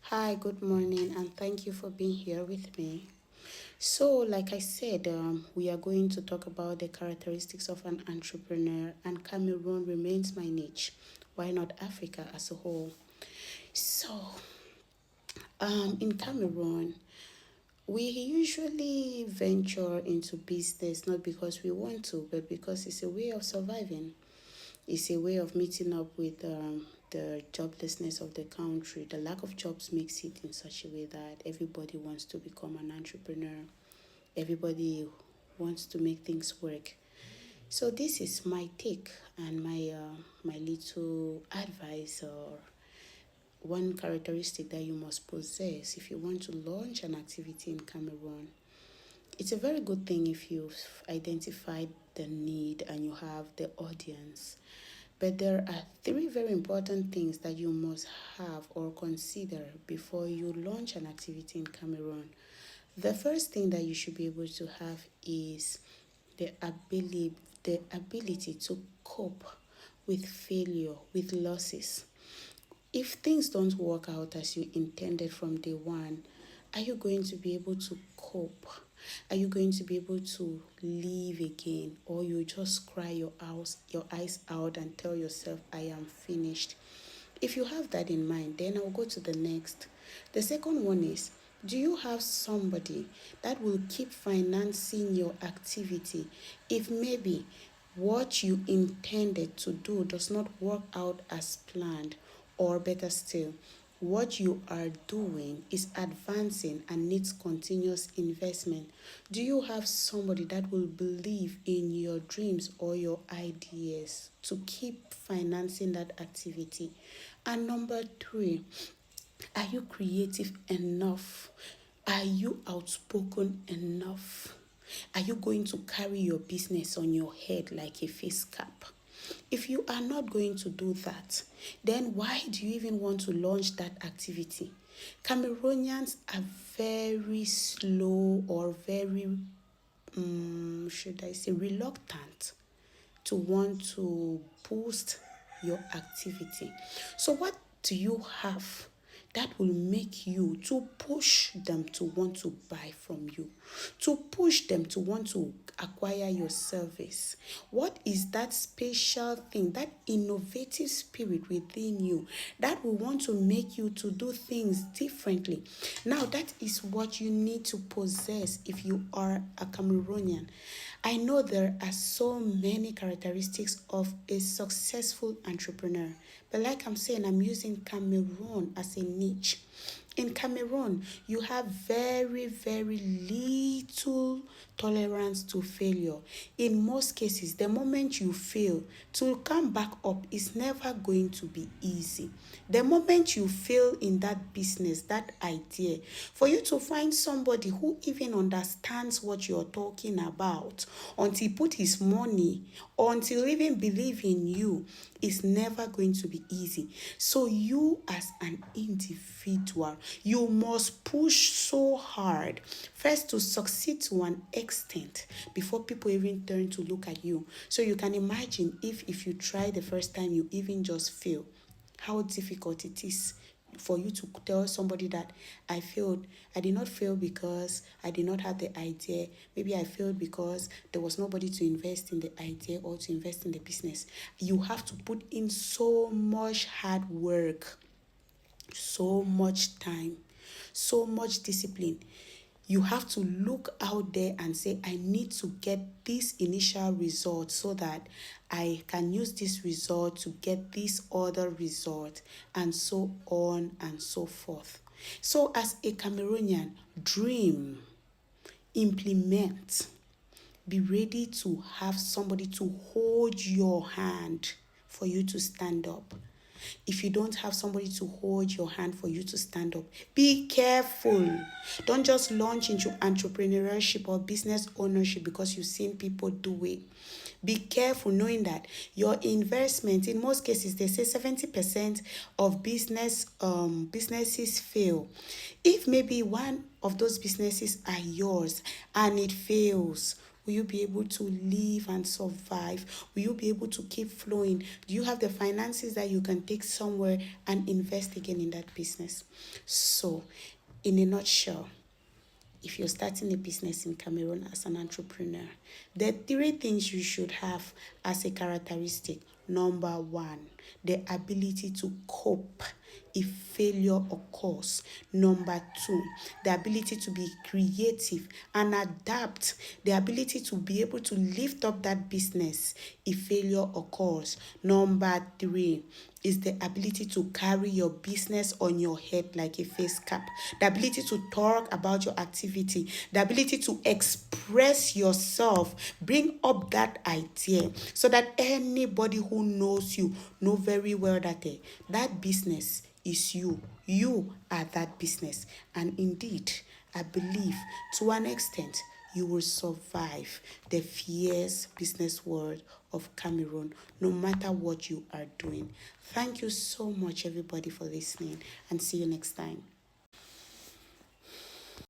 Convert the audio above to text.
Hi, good morning, and thank you for being here with me. So, like I said, we are going to talk about the characteristics of an entrepreneur, and Cameroon remains my niche. Why not Africa as a whole? So, in Cameroon, we usually venture into business not because we want to, but because it's a way of surviving. It's a way of meeting up with the joblessness of the country. The lack of jobs makes it in such a way that everybody wants to become an entrepreneur. Everybody wants to make things work. So this is my take and my little advice or one characteristic that you must possess if you want to launch an activity in Cameroon. It's a very good thing if you've identified the need and you have the audience. But there are three very important things that you must have or consider before you launch an activity in Cameroon. The first thing that you should be able to have is the ability to cope with failure, with losses. If things don't work out as you intended from day one, are you going to be able to cope? Are you going to be able to live again? Or you just cry your eyes out and tell yourself, I am finished? If you have that in mind, then I'll go to the next. The second one is, do you have somebody that will keep financing your activity if maybe what you intended to do does not work out as planned? Or better still, what you are doing is advancing and needs continuous investment. Do you have somebody that will believe in your dreams or your ideas to keep financing that activity? And number three, are you creative enough? Are you outspoken enough? Are you going to carry your business on your head like a face cap? If you are not going to do that, then why do you even want to launch that activity? Cameroonians are very slow or very, should I say, reluctant to want to boost your activity. So, what do you have that will make you to push them to want to buy from you, to push them to want to acquire your service? What is that special thing, that innovative spirit within you that will want to make you to do things differently? Now, that is what you need to possess if you are a Cameroonian. I know there are so many characteristics of a successful entrepreneur, but like I'm saying, I'm using Cameroon as a niche. In Cameroon, you have very, very little tolerance to failure. In most cases, the moment you fail, to come back up is never going to be easy. The moment you fail in that business, that idea, for you to find somebody who even understands what you're talking about, until put his money, until even believe in you, is never going to be easy. So you as an individual, you must push so hard first to succeed to an extent before people even turn to look at you. So you can imagine if you try the first time, you even just fail, how difficult it is for you to tell somebody that I failed. I did not fail because I did not have the idea. Maybe I failed because there was nobody to invest in the idea or to invest in the business. You have to put in so much hard work, so much time, so much discipline. You have to look out there and say, I need to get this initial result so that I can use this result to get this other result, and so on and so forth. So, as a Cameroonian, dream, implement, be ready to have somebody to hold your hand for you to stand up. If you don't have somebody to hold your hand for you to stand up, be careful. Don't just launch into entrepreneurship or business ownership because you've seen people do it. Be careful knowing that your investment, in most cases, they say 70% of businesses fail. If maybe one of those businesses are yours and it fails, Will you be able to live and survive? Will you be able to keep flowing? Do you have the finances that you can take somewhere and invest again in that business? So, in a nutshell, if you're starting a business in Cameroon as an entrepreneur, there are three things you should have as a characteristic. Number one, the ability to cope if failure occurs. Number two, the ability to be creative and adapt, the ability to be able to lift up that business if failure occurs. Number three is the ability to carry your business on your head like a face cap, the ability to talk about your activity, the ability to express yourself, bring up that idea so that anybody who knows you know very well that that business is you. You are that business. And indeed, I believe to an extent, you will survive the fierce business world of Cameroon, no matter what you are doing. Thank you so much, everybody, for listening, and see you next time.